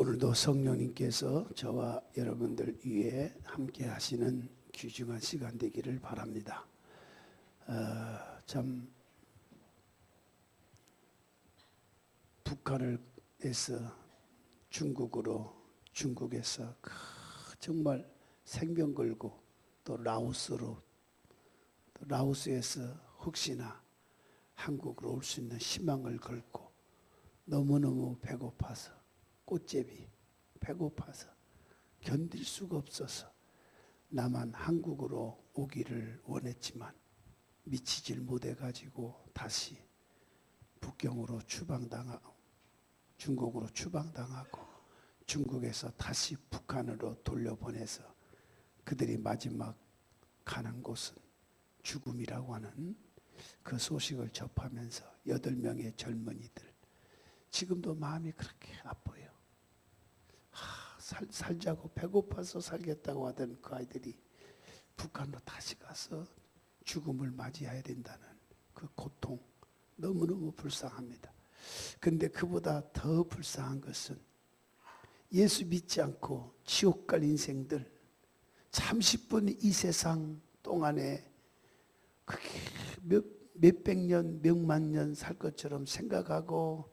오늘도 성령님께서 저와 여러분들 위해 함께 하시는 귀중한 시간 되기를 바랍니다. 참 북한에서 중국에서 정말 생명 걸고 또 라오스에서 혹시나 한국으로 올 수 있는 희망을 걸고 너무너무 배고파서 꽃제비 배고파서 견딜 수가 없어서 나만 한국으로 오기를 원했지만 미치질 못해가지고 다시 북경으로 중국으로 추방당하고 중국에서 다시 북한으로 돌려보내서 그들이 마지막 가는 곳은 죽음이라고 하는 그 소식을 접하면서 8명의 젊은이들 지금도 마음이 그렇게 아파요. 살자고 배고파서 살겠다고 하던 그 아이들이 북한으로 다시 가서 죽음을 맞이해야 된다는 그 고통 너무너무 불쌍합니다. 그런데 그보다 더 불쌍한 것은 예수 믿지 않고 지옥 갈 인생들 30분 이 세상 동안에 그게 몇백 년, 몇만 년 살 것처럼 생각하고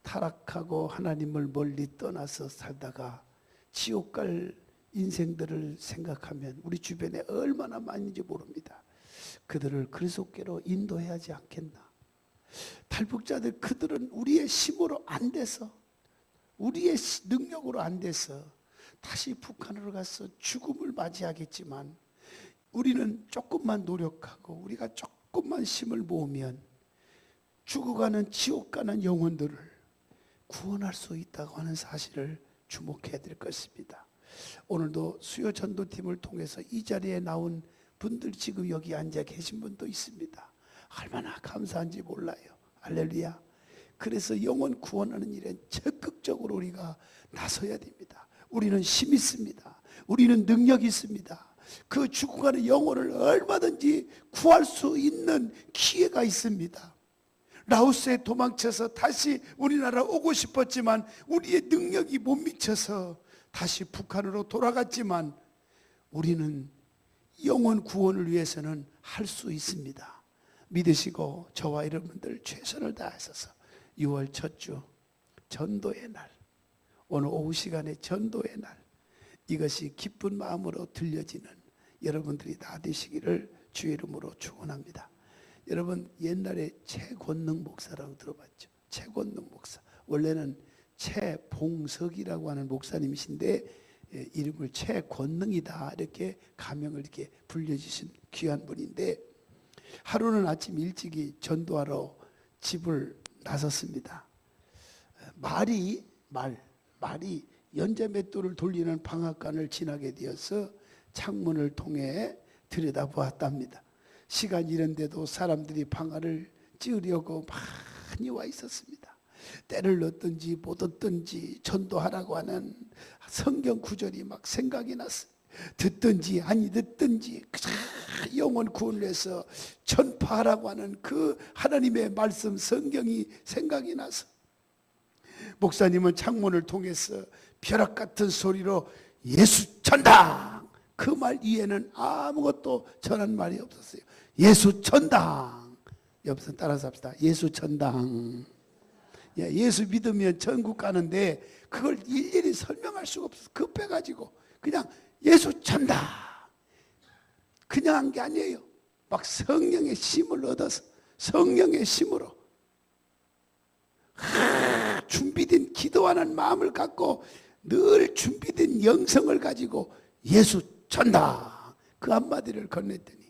타락하고 하나님을 멀리 떠나서 살다가 지옥 갈 인생들을 생각하면 우리 주변에 얼마나 많은지 모릅니다. 그들을 그리스도께로 인도해야 하지 않겠나. 탈북자들 그들은 우리의 힘으로 안 돼서 우리의 능력으로 안 돼서 다시 북한으로 가서 죽음을 맞이하겠지만 우리는 조금만 노력하고 우리가 조금만 힘을 모으면 죽어가는 지옥 가는 영혼들을 구원할 수 있다고 하는 사실을 주목해야 될 것입니다. 오늘도 수요 전도팀을 통해서 이 자리에 나온 분들 지금 여기 앉아 계신 분도 있습니다. 얼마나 감사한지 몰라요. 할렐루야. 그래서 영혼 구원하는 일에 적극적으로 우리가 나서야 됩니다. 우리는 힘이 있습니다. 우리는 능력이 있습니다. 그 죽어가는 영혼을 얼마든지 구할 수 있는 기회가 있습니다. 라오스에 도망쳐서 다시 우리나라 오고 싶었지만 우리의 능력이 못 미쳐서 다시 북한으로 돌아갔지만 우리는 영혼 구원을 위해서는 할 수 있습니다. 믿으시고 저와 여러분들 최선을 다하셔서 6월 첫 주 전도의 날, 오늘 오후 시간에 전도의 날, 이것이 기쁜 마음으로 들려지는 여러분들이 다 되시기를 주의 이름으로 축원합니다. 여러분 옛날에 최권능 목사라고 들어봤죠? 최권능 목사. 원래는 최봉석이라고 하는 목사님이신데 이름을 최권능이다 이렇게 가명을 이렇게 불려주신 귀한 분인데 하루는 아침 일찍이 전도하러 집을 나섰습니다. 말이 연자맷돌을 돌리는 방앗간을 지나게 되어서 창문을 통해 들여다보았답니다. 시간이 이런데도 사람들이 방아를 찌으려고 많이 와 있었습니다. 때를 넣든지 못 얻든지 전도하라고 하는 성경 구절이 막 생각이 났어요. 듣든지 아니 듣든지 영혼 구원을 해서 전파하라고 하는 그 하나님의 말씀 성경이 생각이 나서 목사님은 창문을 통해서 벼락 같은 소리로 예수 전당! 그 말 이외에는 아무것도 전한 말이 없었어요. 예수 전당! 옆에서 따라서 합시다. 예수 전당. 예수 믿으면 천국 가는데 그걸 일일이 설명할 수가 없어서 급해가지고 그냥 예수 전당! 그냥 한 게 아니에요. 막 성령의 힘을 얻어서 성령의 힘으로 준비된 기도하는 마음을 갖고 늘 준비된 영성을 가지고 예수 전당! 그 한마디를 건넸더니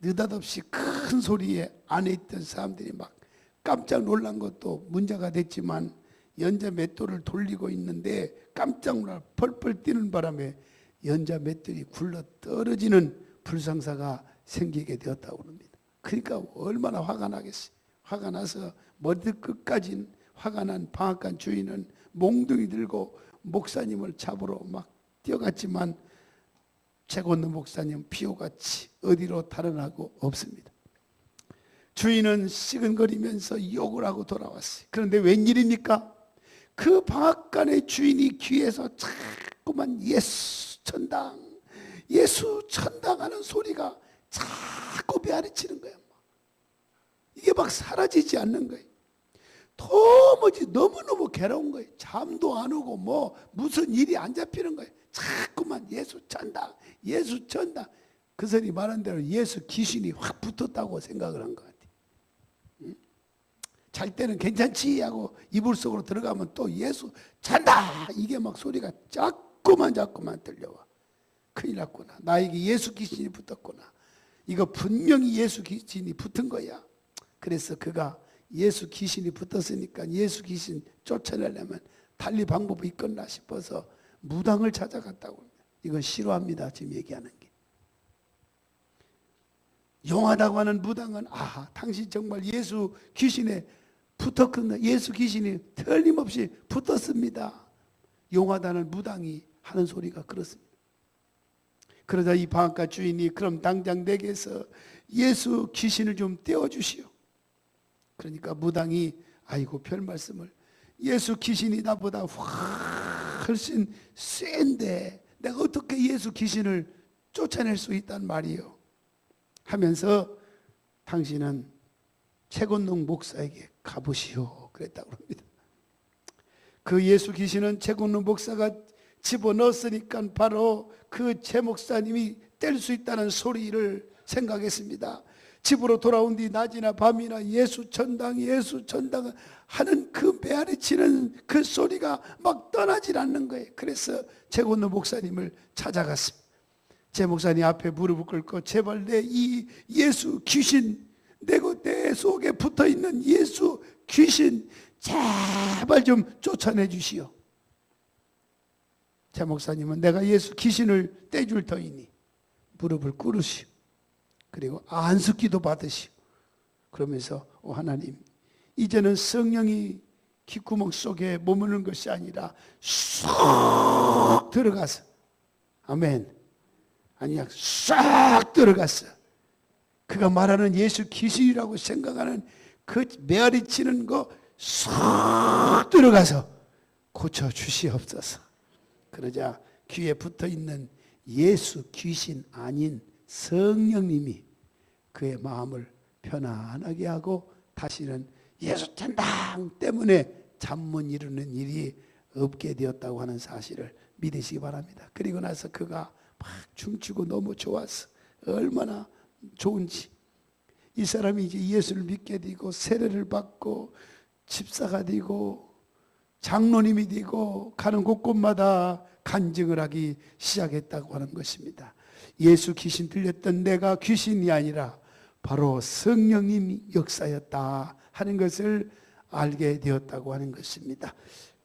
느닷없이 큰 소리에 안에 있던 사람들이 막 깜짝 놀란 것도 문제가 됐지만 연자 맷돌을 돌리고 있는데 깜짝 놀라 펄펄 뛰는 바람에 연자 맷돌이 굴러 떨어지는 불상사가 생기게 되었다고 합니다. 그러니까 얼마나 화가 나겠어요. 화가 나서 머리 끝까지 화가 난 방앗간 주인은 몽둥이 들고 목사님을 잡으러 막 뛰어갔지만 최권능 목사님 피오같이 어디로 달아나고 없습니다. 주인은 시근거리면서 욕을 하고 돌아왔어요. 그런데 웬일입니까? 그 방앗간의 주인이 귀에서 자꾸만 예수 천당, 예수 천당 하는 소리가 자꾸 메아리치는 거야. 이게 막 사라지지 않는 거예요. 도무지 너무너무 괴로운 거예요. 잠도 안 오고 뭐 무슨 일이 안 잡히는 거예요. 자꾸만 예수 천당, 예수 천당. 그 소리 말한 대로 예수 귀신이 확 붙었다고 생각을 한 것 같아요. 잘 때는 괜찮지 하고 이불 속으로 들어가면 또 예수 잔다, 이게 막 소리가 자꾸만 들려와. 큰일 났구나, 나에게 예수 귀신이 붙었구나, 이거 분명히 예수 귀신이 붙은 거야. 그래서 그가 예수 귀신이 붙었으니까 예수 귀신 쫓아내려면 달리 방법이 있겠나 싶어서 무당을 찾아갔다고 합니다. 이건 싫어합니다, 지금 얘기하는 게. 용하다고 하는 무당은 당신 정말 예수 귀신에 붙었구나, 예수 귀신이 틀림없이 붙었습니다. 용하다는 무당이 하는 소리가 그렇습니다. 그러자 이 방앗간 주인이 그럼 당장 내게서 예수 귀신을 좀 떼어주시오. 그러니까 무당이 아이고 별 말씀을, 예수 귀신이 나보다 훨씬 센데 내가 어떻게 예수 귀신을 쫓아낼 수 있단 말이요 하면서 당신은 최곤농 목사에게 가보시오 그랬다고 합니다. 그 예수 귀신은 최곤농 목사가 집어넣었으니까 바로 그 최 목사님이 뗄 수 있다는 소리를 생각했습니다. 집으로 돌아온 뒤 낮이나 밤이나 예수 천당, 예수 천당 하는 그 메아리치는 그 소리가 막 떠나질 않는 거예요. 그래서 최곤농 목사님을 찾아갔습니다. 제 목사님 앞에 무릎을 꿇고 제발 내 이 예수 귀신, 내 속에 붙어있는 예수 귀신 제발 좀 쫓아내 주시오. 제 목사님은 내가 예수 귀신을 떼줄 터이니 무릎을 꿇으시오. 그리고 안수기도 받으시오. 그러면서 하나님, 이제는 성령이 귓구멍 속에 머무는 것이 아니라 쏙 들어가서, 아멘, 아니야, 쏙 들어갔어. 그가 말하는 예수 귀신이라고 생각하는 그 메아리치는 거 쏙 들어가서 고쳐주시옵소서. 그러자 귀에 붙어있는 예수 귀신 아닌 성령님이 그의 마음을 편안하게 하고 다시는 예수 천당 때문에 잠 못 이루는 일이 없게 되었다고 하는 사실을 믿으시기 바랍니다. 그리고 나서 그가 막 춤추고 너무 좋았어. 얼마나 좋은지. 이 사람이 이제 예수를 믿게 되고 세례를 받고 집사가 되고 장로님이 되고 가는 곳곳마다 간증을 하기 시작했다고 하는 것입니다. 예수 귀신 들렸던 내가 귀신이 아니라 바로 성령님 역사였다 하는 것을 알게 되었다고 하는 것입니다.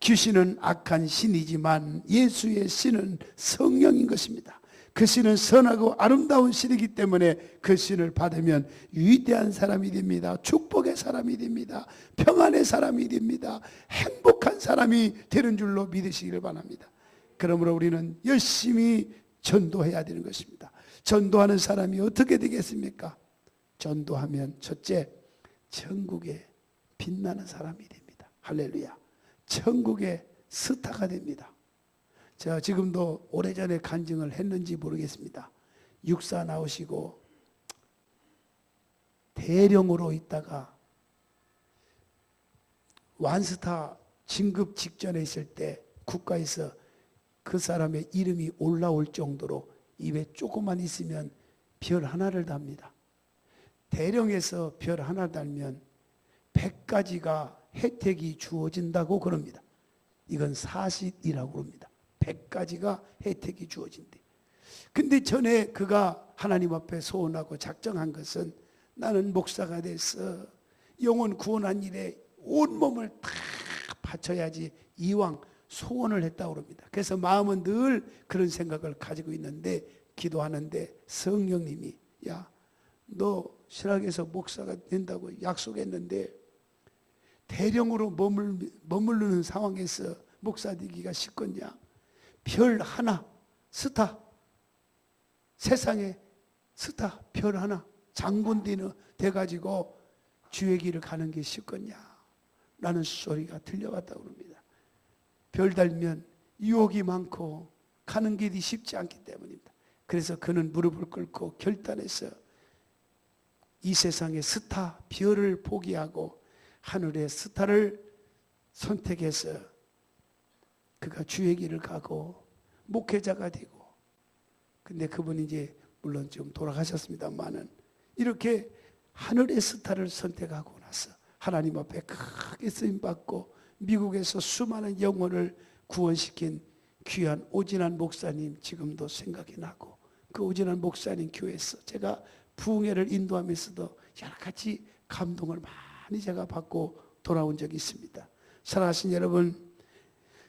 귀신은 악한 신이지만 예수의 신은 성령인 것입니다. 그 신은 선하고 아름다운 신이기 때문에 그 신을 받으면 위대한 사람이 됩니다. 축복의 사람이 됩니다. 평안의 사람이 됩니다. 행복한 사람이 되는 줄로 믿으시기를 바랍니다. 그러므로 우리는 열심히 전도해야 되는 것입니다. 전도하는 사람이 어떻게 되겠습니까? 전도하면 첫째, 천국에 빛나는 사람이 됩니다. 할렐루야. 천국의 스타가 됩니다. 제가 지금도 오래전에 간증을 했는지 모르겠습니다. 육사 나오시고 대령으로 있다가 완스타 진급 직전에 있을 때 국가에서 그 사람의 이름이 올라올 정도로 입에 조금만 있으면 별 하나를 답니다. 대령에서 별 하나 달면 100가지가 혜택이 주어진다고 그럽니다. 이건 사실이라고 합니다. 100가지가 혜택이 주어진대. 근데 전에 그가 하나님 앞에 소원하고 작정한 것은 나는 목사가 돼서 영혼 구원한 일에 온몸을 다 바쳐야지 이왕 소원을 했다고 합니다. 그래서 마음은 늘 그런 생각을 가지고 있는데 기도하는데 성령님이 야, 너 신학에서 목사가 된다고 약속했는데 대령으로 머무르는 상황에서 목사 되기가 쉽겠냐? 별 하나, 스타, 세상에 스타, 별 하나, 장군 돼가지고 주의 길을 가는 게 쉽겠냐? 라는 소리가 들려왔다고 합니다. 별 달면 유혹이 많고 가는 길이 쉽지 않기 때문입니다. 그래서 그는 무릎을 꿇고 결단해서 이 세상의 스타, 별을 포기하고 하늘의 스타를 선택해서 그가 주의 길을 가고 목회자가 되고, 근데 그분이 이제 물론 좀 돌아가셨습니다만은 이렇게 하늘의 스타를 선택하고 나서 하나님 앞에 크게 쓰임받고 미국에서 수많은 영혼을 구원시킨 귀한 오진환 목사님 지금도 생각이 나고, 그 오진환 목사님 교회에서 제가 부흥회를 인도하면서도 여러 가지 감동을 많이 제가 받고 돌아온 적이 있습니다. 사랑하신 여러분,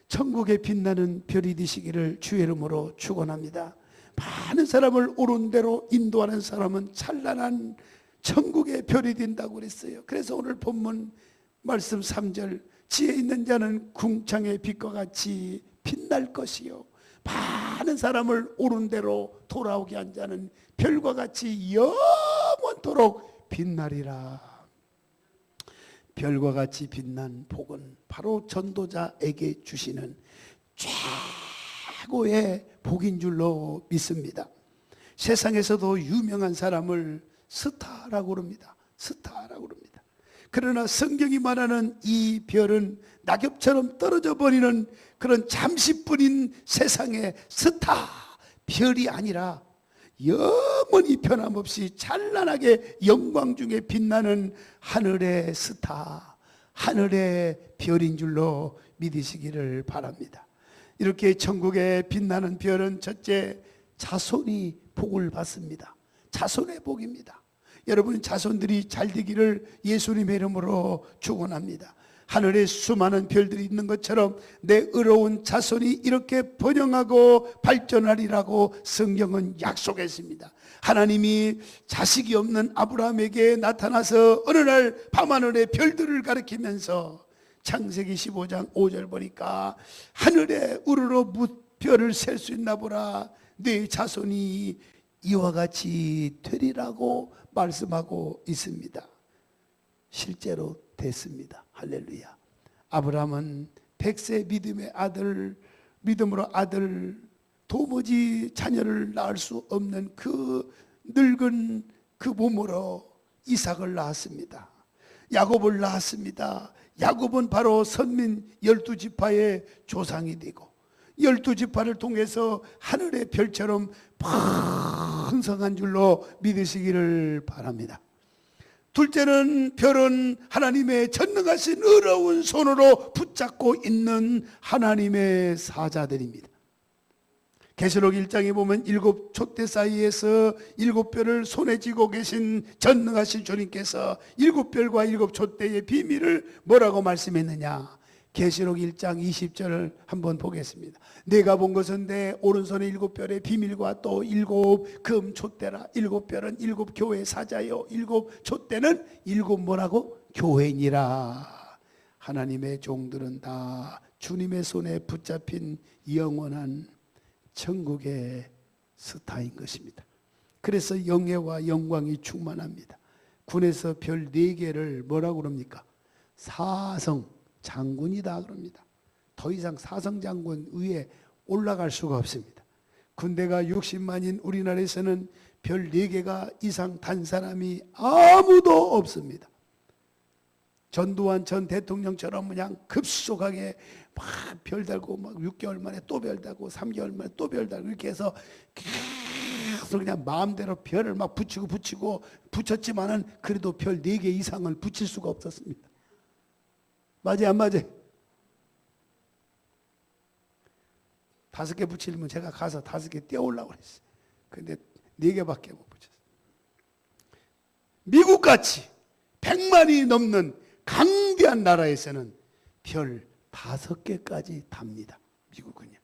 천국에 빛나는 별이 되시기를 주의 이름으로 축원합니다. 많은 사람을 옳은 대로 인도하는 사람은 찬란한 천국의 별이 된다고 그랬어요. 그래서 오늘 본문 말씀 3절, 지혜 있는 자는 궁창의 빛과 같이 빛날 것이요, 많은 사람을 옳은 대로 돌아오게 한 자는 별과 같이 영원토록 빛나리라. 별과 같이 빛난 복은 바로 전도자에게 주시는 최고의 복인 줄로 믿습니다. 세상에서도 유명한 사람을 스타라고 그럽니다. 스타라고 그럽니다. 그러나 성경이 말하는 이 별은 낙엽처럼 떨어져 버리는 그런 잠시뿐인 세상의 스타, 별이 아니라 영원히 변함없이 찬란하게 영광 중에 빛나는 하늘의 스타, 하늘의 별인 줄로 믿으시기를 바랍니다. 이렇게 천국에 빛나는 별은 첫째, 자손이 복을 받습니다. 자손의 복입니다. 여러분 자손들이 잘 되기를 예수님의 이름으로 축원합니다. 하늘에 수많은 별들이 있는 것처럼 내 의로운 자손이 이렇게 번영하고 발전하리라고 성경은 약속했습니다. 하나님이 자식이 없는 아브라함에게 나타나서 어느 날 밤하늘의 별들을 가리키면서 창세기 15장 5절 보니까 하늘에 우르르 별을 셀 수 있나 보라, 네 자손이 이와 같이 되리라고 말씀하고 있습니다. 실제로 됐습니다. 할렐루야. 아브라함은 100세 믿음으로 아들, 도무지 자녀를 낳을 수 없는 그 늙은 그 몸으로 이삭을 낳았습니다. 야곱을 낳았습니다. 야곱은 바로 선민 12지파의 조상이 되고 12지파를 통해서 하늘의 별처럼 번성한 줄로 믿으시기를 바랍니다. 둘째는 별은 하나님의 전능하신 의로운 손으로 붙잡고 있는 하나님의 사자들입니다. 계시록 1장에 보면 7 촛대 사이에서 7별을 손에 쥐고 계신 전능하신 주님께서 7별과 7 촛대의 비밀을 뭐라고 말씀했느냐? 계시록 1장 20절을 한번 보겠습니다. 내가 본 것은 내 오른손에 7별의 비밀과 또 7 금 촛대라. 7별은 7 교회 사자요, 7 촛대는 7 뭐라고? 교회니라. 하나님의 종들은 다 주님의 손에 붙잡힌 영원한 천국의 스타인 것입니다. 그래서 영예와 영광이 충만합니다. 군에서 별 4개를 뭐라고 그럽니까? 사성 장군이다 그럽니다. 더 이상 사성 장군 위에 올라갈 수가 없습니다. 군대가 60만인 우리나라에서는 별 4개가 이상 단 사람이 아무도 없습니다. 전두환 전 대통령처럼 그냥 급속하게 막 별 달고 막 6개월 만에 또 별 달고 3개월 만에 또 별 달고 이렇게 해서 계속 그냥 마음대로 별을 막 붙이고 붙였지만은 그래도 별 4개 이상을 붙일 수가 없었습니다. 맞아요, 안 맞아요? 5개 붙이려면 제가 가서 5개 떼어오려고 그랬어요. 근데 4개밖에 못 붙였어요. 미국같이 100만이 넘는 강대한 나라에서는 별 5개까지 답니다. 미국은요.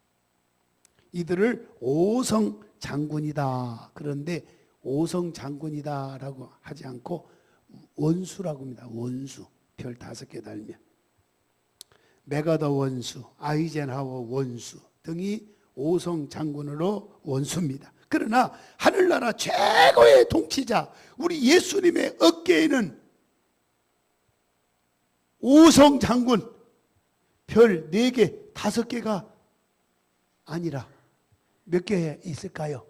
이들을 오성 장군이다. 그런데 오성 장군이다라고 하지 않고 원수라고 합니다. 원수. 별 5개 달면. 메가더 원수, 아이젠하워 원수 등이 오성 장군으로 원수입니다. 그러나 하늘나라 최고의 통치자 우리 예수님의 어깨에는 오성 장군, 별 별 4개, 5개가 아니라 몇 개 있을까요?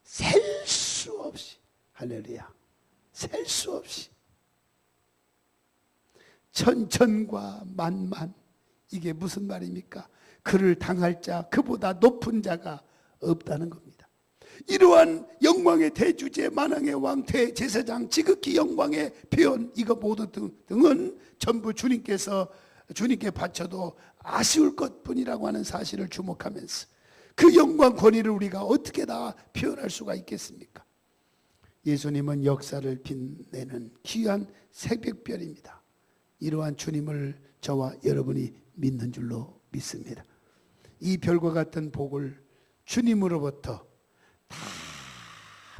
셀 수 없이. 할렐루야. 셀 수 없이. 천천과 만만. 이게 무슨 말입니까? 그를 당할 자, 그보다 높은 자가 없다는 겁니다. 이러한 영광의 대주제, 만왕의 왕, 대제사장, 지극히 영광의 표현, 이거 모두 등은 전부 주님께 바쳐도 아쉬울 것뿐이라고 하는 사실을 주목하면서 그 영광 권위를 우리가 어떻게 다 표현할 수가 있겠습니까? 예수님은 역사를 빛내는 귀한 새벽별입니다. 이러한 주님을 저와 여러분이 믿는 줄로 믿습니다. 이 별과 같은 복을 주님으로부터 다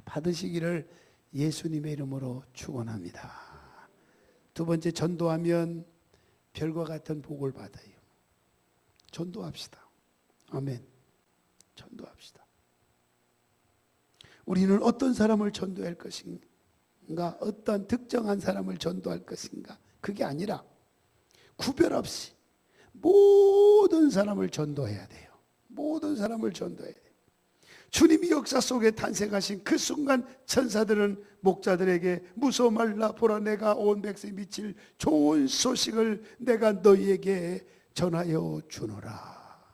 받으시기를 예수님의 이름으로 축원합니다. 두 번째, 전도하면 별과 같은 복을 받아요. 전도합시다. 아멘. 전도합시다. 우리는 어떤 사람을 전도할 것인가, 어떤 특정한 사람을 전도할 것인가, 그게 아니라 구별 없이 모든 사람을 전도해야 돼요. 모든 사람을 전도해야 돼요. 주님이 역사 속에 탄생하신 그 순간 천사들은 목자들에게 무서워 말라, 보라 내가 온 백성이 미칠 좋은 소식을 내가 너희에게 전하여 주노라.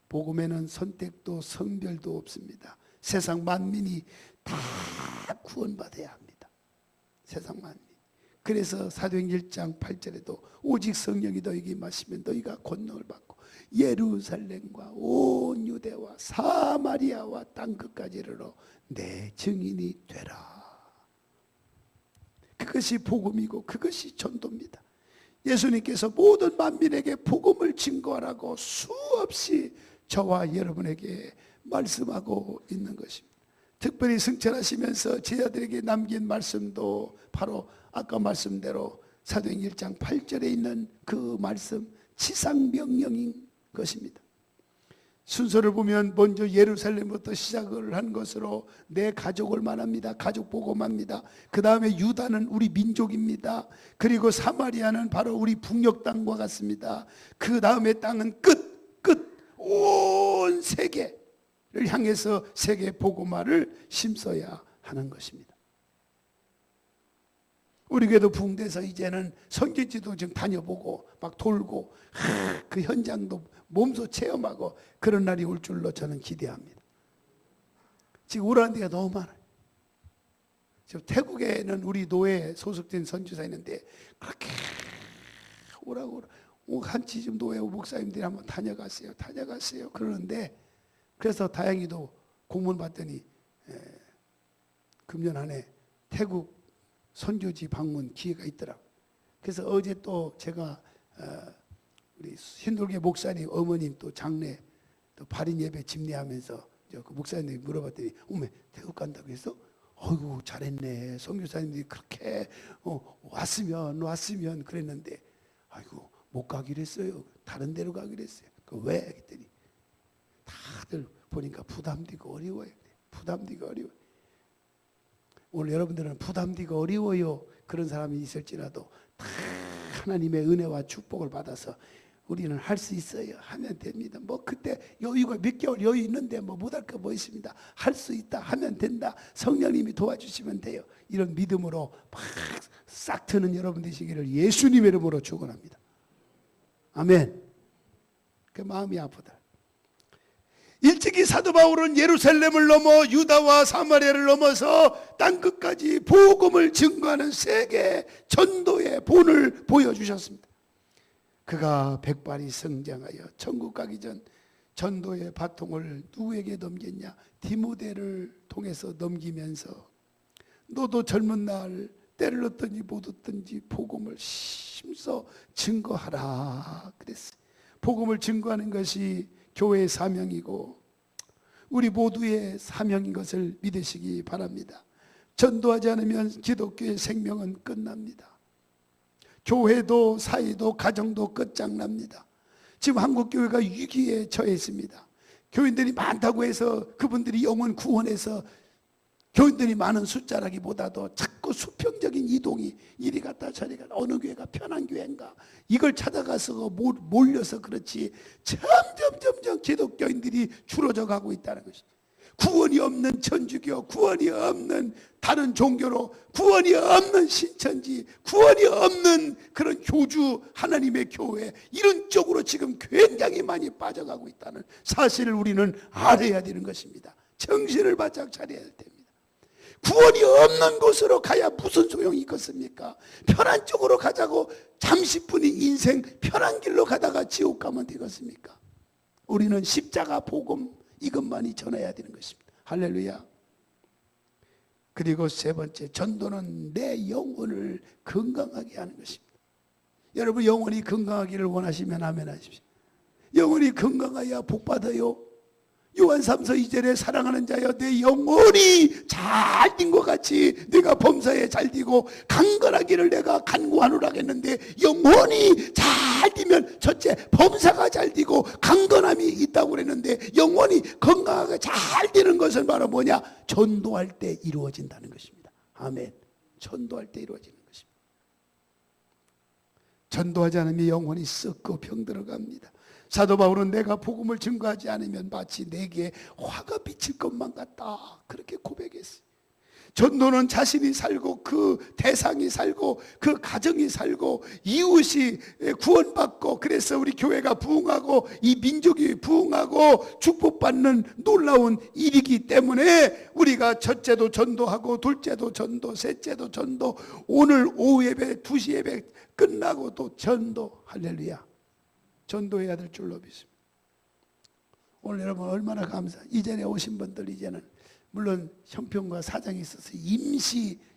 복음에는 선택도 성별도 없습니다. 세상 만민이 다 구원받아야 합니다. 세상 만민. 그래서 사도행전 1장 8절에도 오직 성령이 너희에게 임하시면 너희가 권능을 받고 예루살렘과 온 유대와 사마리아와 땅끝까지 이르러 내 증인이 되라. 그것이 복음이고 그것이 전도입니다. 예수님께서 모든 만민에게 복음을 증거하라고 수없이 저와 여러분에게 말씀하고 있는 것입니다. 특별히 승천하시면서 제자들에게 남긴 말씀도 바로 아까 말씀대로 사도행전 1장 8절에 있는 그 말씀, 지상명령인 것입니다. 순서를 보면 먼저 예루살렘부터 시작을 한 것으로 내 가족을 말합니다. 가족 복음합니다. 그 다음에 유다는 우리 민족입니다. 그리고 사마리아는 바로 우리 북녘 땅과 같습니다. 그 다음에 땅은 끝 온 세계를 향해서 세계 복음화를 심어야 하는 것입니다. 우리 교회도 붕대서 이제는 선교지도 좀 다녀보고 막 돌고 그 현장도 몸소 체험하고 그런 날이 올 줄로 저는 기대합니다. 지금 오라는 데가 너무 많아요. 지금 태국에는 우리 노예 소속된 선교사 있는데 그렇게 오라고 한치 좀 노예 목사님들이 한번 다녀가세요 그러는데, 그래서 다행히도 공문 받더니 금년 안에 태국 선교지 방문 기회가 있더라고요. 그래서 어제 또 제가 우리 신돌계 목사님 어머님 또 장례 또 발인 예배 집례하면서 그 목사님이 물어봤더니 어머 태국 간다고 해서 어이구 잘했네, 선교사님들이 그렇게 왔으면 그랬는데 아이고 못 가기로 했어요. 다른 데로 가기로 했어요. 그 왜? 그랬더니 다들 보니까 부담되고 어려워요. 부담되고 어려워요. 오늘 여러분들은 부담되고 어려워요 그런 사람이 있을지라도 다 하나님의 은혜와 축복을 받아서 우리는 할 수 있어요. 하면 됩니다. 뭐 그때 여유가 몇 개월 여유 있는데 뭐 못할 거 뭐 있습니다. 할 수 있다 하면 된다. 성령님이 도와주시면 돼요. 이런 믿음으로 막 싹 트는 여러분 되시기를 예수님의 이름으로 축원합니다. 아멘. 그 마음이 아프다. 일찍이 사도 바울은 예루살렘을 넘어 유다와 사마리아를 넘어서 땅끝까지 복음을 증거하는 세계 전도의 본을 보여주셨습니다. 그가 백발이 성장하여 천국 가기 전 전도의 바통을 누구에게 넘겼냐? 디모데를 통해서 넘기면서 너도 젊은 날 때를 얻든지 못 얻든지 복음을 힘써 증거하라 그랬어요. 복음을 증거하는 것이 교회의 사명이고 우리 모두의 사명인 것을 믿으시기 바랍니다. 전도하지 않으면 기독교의 생명은 끝납니다. 교회도 사회도 가정도 끝장납니다. 지금 한국교회가 위기에 처해 있습니다. 교인들이 많다고 해서 그분들이 영혼 구원해서 교인들이 많은 숫자라기보다도 자꾸 수평적인 이동이 이리 갔다 저리 갔다 어느 교회가 편한 교회인가 이걸 찾아가서 몰려서 그렇지 점점 기독교인들이 줄어져 가고 있다는 것입니다. 구원이 없는 천주교, 구원이 없는 다른 종교로, 구원이 없는 신천지, 구원이 없는 그런 교주 하나님의 교회, 이런 쪽으로 지금 굉장히 많이 빠져가고 있다는 사실을 우리는 알아야 되는 것입니다. 정신을 바짝 차려야 됩니다. 구원이 없는 곳으로 가야 무슨 소용이 있겠습니까? 편한 쪽으로 가자고 잠시뿐인 인생 편한 길로 가다가 지옥 가면 되겠습니까? 우리는 십자가 복음 이것만이 전해야 되는 것입니다. 할렐루야. 그리고 세 번째, 전도는 내 영혼을 건강하게 하는 것입니다. 여러분 영혼이 건강하기를 원하시면 아멘 하십시오. 영혼이 건강해야 복 받아요. 요한 3서 2절에 사랑하는 자여 내 영혼이 잘 뛴 것 같이 내가 범사에 잘 뛰고 강건하기를 내가 간구하노라 했는데, 영혼이 잘 뛰면 첫째 범사가 잘 뛰고 강건함이 있다고 그랬는데, 영혼이 건강하게 잘 뛰는 것은 바로 뭐냐? 전도할 때 이루어진다는 것입니다. 아멘. 전도할 때 이루어지는 것입니다. 전도하지 않으면 영혼이 썩고 병들어갑니다. 사도 바울은 내가 복음을 증거하지 않으면 마치 내게 화가 비칠 것만 같다, 그렇게 고백했어요. 전도는 자신이 살고 그 대상이 살고 그 가정이 살고 이웃이 구원받고, 그래서 우리 교회가 부흥하고 이 민족이 부흥하고 축복받는 놀라운 일이기 때문에 우리가 첫째도 전도하고 둘째도 전도, 셋째도 전도, 오늘 오후 예배 2시 예배 끝나고 또 전도. 할렐루야. 전도해야 될 줄로 믿습니다. 오늘 여러분 얼마나 감사. 이전에 오신 분들 이제는 물론 형편과 사정이 있어서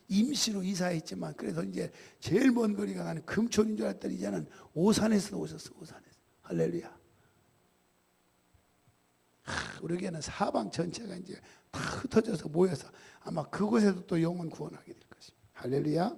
임시로 이사했지만, 그래서 이제 제일 먼 거리가 가는 금촌인 줄 알았더니 이제는 오산에서 오셨어. 오산에서. 할렐루야. 우리 교회는 사방 전체가 이제 다 흩어져서 모여서 아마 그곳에도 또 영혼 구원하게 될 것입니다. 할렐루야.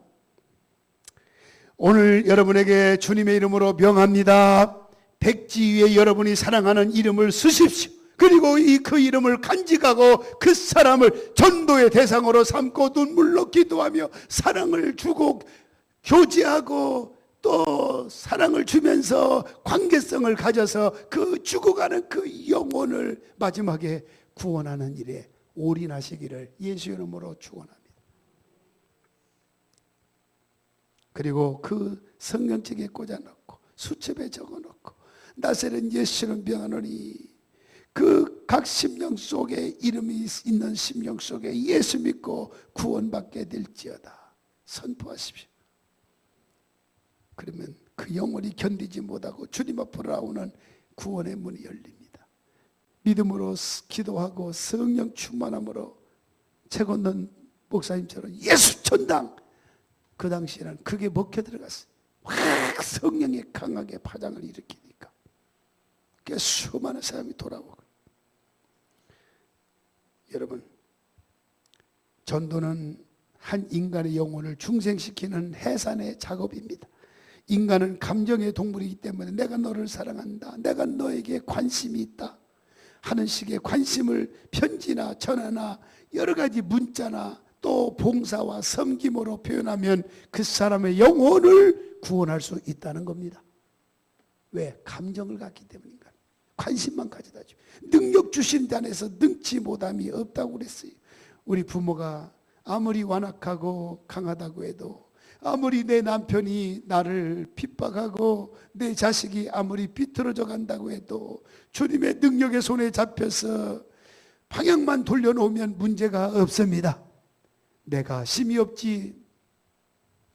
오늘 여러분에게 주님의 이름으로 명합니다. 백지 위에 여러분이 사랑하는 이름을 쓰십시오. 그리고 그 이름을 간직하고 그 사람을 전도의 대상으로 삼고 눈물로 기도하며 사랑을 주고 교제하고 또 사랑을 주면서 관계성을 가져서 그 죽어가는 그 영혼을 마지막에 구원하는 일에 올인하시기를 예수 이름으로 축원합니다. 그리고 그 성경책에 꽂아놓고 수첩에 적어놓고 나세는 예수는 명하노니 그 각 심령 속에 이름이 있는 심령 속에 예수 믿고 구원받게 될지어다 선포하십시오. 그러면 그 영혼이 견디지 못하고 주님 앞으로 나오는 구원의 문이 열립니다. 믿음으로 기도하고 성령 충만함으로 책 얻는 목사님처럼 예수 전당, 그 당시에는 그게 먹혀 들어갔어요. 확 성령이 강하게 파장을 일으키니까 그 수많은 사람이 돌아오고. 여러분, 전도는 한 인간의 영혼을 중생시키는 해산의 작업입니다. 인간은 감정의 동물이기 때문에 내가 너를 사랑한다, 내가 너에게 관심이 있다 하는 식의 관심을 편지나 전화나 여러 가지 문자나 또 봉사와 섬김으로 표현하면 그 사람의 영혼을 구원할 수 있다는 겁니다. 왜? 감정을 갖기 때문인가? 관심만 가져다 줘. 능력 주신 데 안에서 능치 못함이 없다고 그랬어요. 우리 부모가 아무리 완악하고 강하다고 해도, 아무리 내 남편이 나를 핍박하고 내 자식이 아무리 비틀어져 간다고 해도 주님의 능력의 손에 잡혀서 방향만 돌려놓으면 문제가 없습니다. 내가 힘이 없지,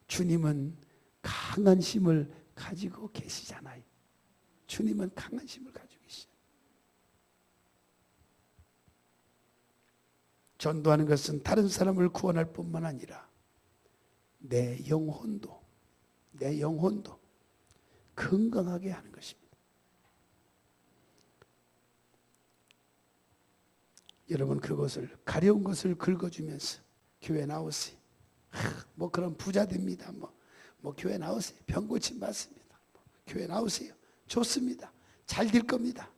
주님은 강한 힘을 가지고 계시잖아요. 주님은 강한 힘을 가지고 계시죠. 전도하는 것은 다른 사람을 구원할 뿐만 아니라 내 영혼도 건강하게 하는 것입니다. 여러분, 그것을 가려운 것을 긁어주면서 교회 나오세요. 뭐 그런 부자 됩니다. 뭐 교회 나오세요. 병 고침 받습니다. 교회 나오세요. 좋습니다. 잘 될 겁니다.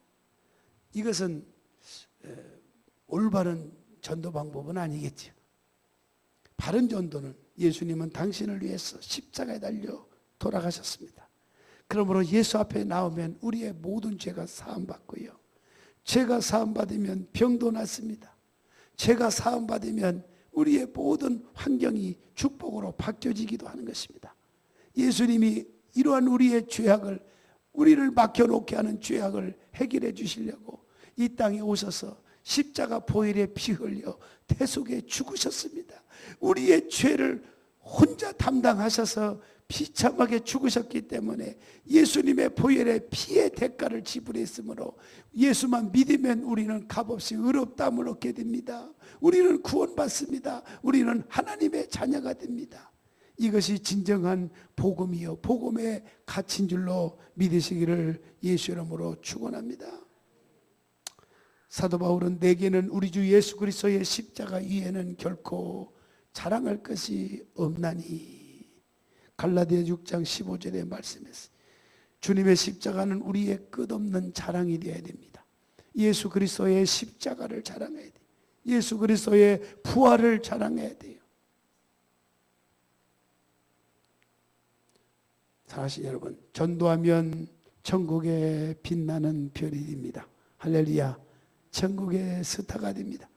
이것은 올바른 전도 방법은 아니겠죠. 바른 전도는 예수님은 당신을 위해서 십자가에 달려 돌아가셨습니다. 그러므로 예수 앞에 나오면 우리의 모든 죄가 사함받고요, 죄가 사함받으면 병도 낫습니다. 죄가 사함받으면 우리의 모든 환경이 축복으로 바뀌어지기도 하는 것입니다. 예수님이 이러한 우리의 죄악을, 우리를 막혀놓게 하는 죄악을 해결해 주시려고 이 땅에 오셔서 십자가 보혈에 피 흘려 대속에 죽으셨습니다. 우리의 죄를 혼자 담당하셔서 비참하게 죽으셨기 때문에 예수님의 보혈의 피의 대가를 지불했으므로 예수만 믿으면 우리는 값없이 의롭다함을 얻게 됩니다. 우리는 구원받습니다. 우리는 하나님의 자녀가 됩니다. 이것이 진정한 복음이요, 복음의 가치인 줄로 믿으시기를 예수 이름으로 축원합니다. 사도 바울은 내게는 우리 주 예수 그리스도의 십자가 위에는 결코 자랑할 것이 없나니, 갈라디아 6장 15절에 말씀했어요. 주님의 십자가는 우리의 끝없는 자랑이 되어야 됩니다. 예수 그리스도의 십자가를 자랑해야 돼요. 예수 그리스도의 부활을 자랑해야 돼요. 사실 여러분, 전도하면 천국에 빛나는 별이 됩니다. 할렐루야. 천국의 스타가 됩니다.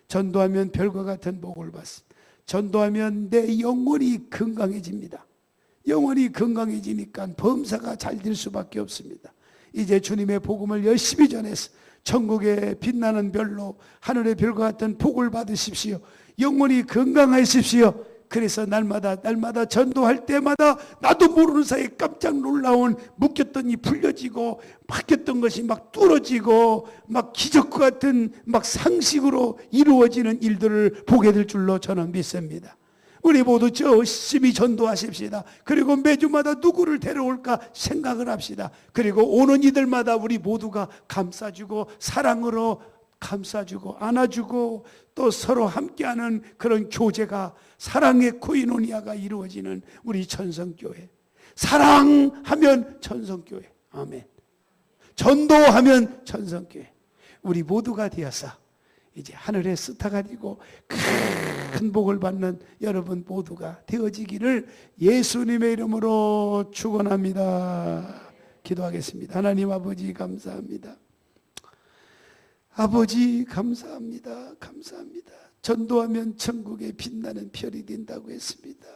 전도하면 별과 같은 복을 받습니다. 전도하면 내 영혼이 건강해집니다. 영혼이 건강해지니까 범사가 잘 될 수밖에 없습니다. 이제 주님의 복음을 열심히 전해서 천국의 빛나는 별로 하늘의 별과 같은 복을 받으십시오. 영혼이 건강하십시오. 그래서 날마다 전도할 때마다 나도 모르는 사이에 깜짝 놀라운 묶였던 이 풀려지고 막혔던 것이 막 뚫어지고 막 기적과 같은 막 상식으로 이루어지는 일들을 보게 될 줄로 저는 믿습니다. 우리 모두 열심히 전도하십시다. 그리고 매주마다 누구를 데려올까 생각을 합시다. 그리고 오는 이들마다 우리 모두가 감싸주고 사랑으로 감싸주고 안아주고 또 서로 함께하는 그런 교제가, 사랑의 코이노니아가 이루어지는 우리 천성교회. 사랑하면 천성교회. 아멘. 전도하면 천성교회. 우리 모두가 되어서 이제 하늘의 스타가 되고 큰 복을 받는 여러분 모두가 되어지기를 예수님의 이름으로 축원합니다. 기도하겠습니다. 하나님 아버지 감사합니다. 아버지 감사합니다. 감사합니다. 전도하면 천국에 빛나는 별이 된다고 했습니다.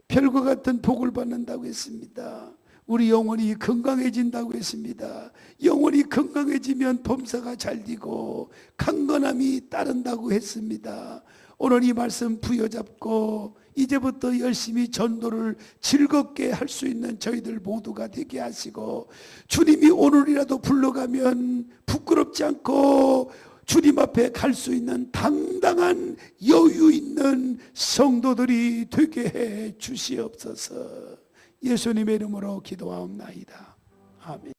별과 같은 복을 받는다고 했습니다. 우리 영혼이 건강해진다고 했습니다. 영혼이 건강해지면 범사가 잘 되고 강건함이 따른다고 했습니다. 오늘 이 말씀 부여잡고 이제부터 열심히 전도를 즐겁게 할 수 있는 저희들 모두가 되게 하시고, 주님이 오늘이라도 불러가면 부끄럽지 않고 주님 앞에 갈 수 있는 당당한 여유 있는 성도들이 되게 해 주시옵소서. 예수님의 이름으로 기도하옵나이다. 아멘.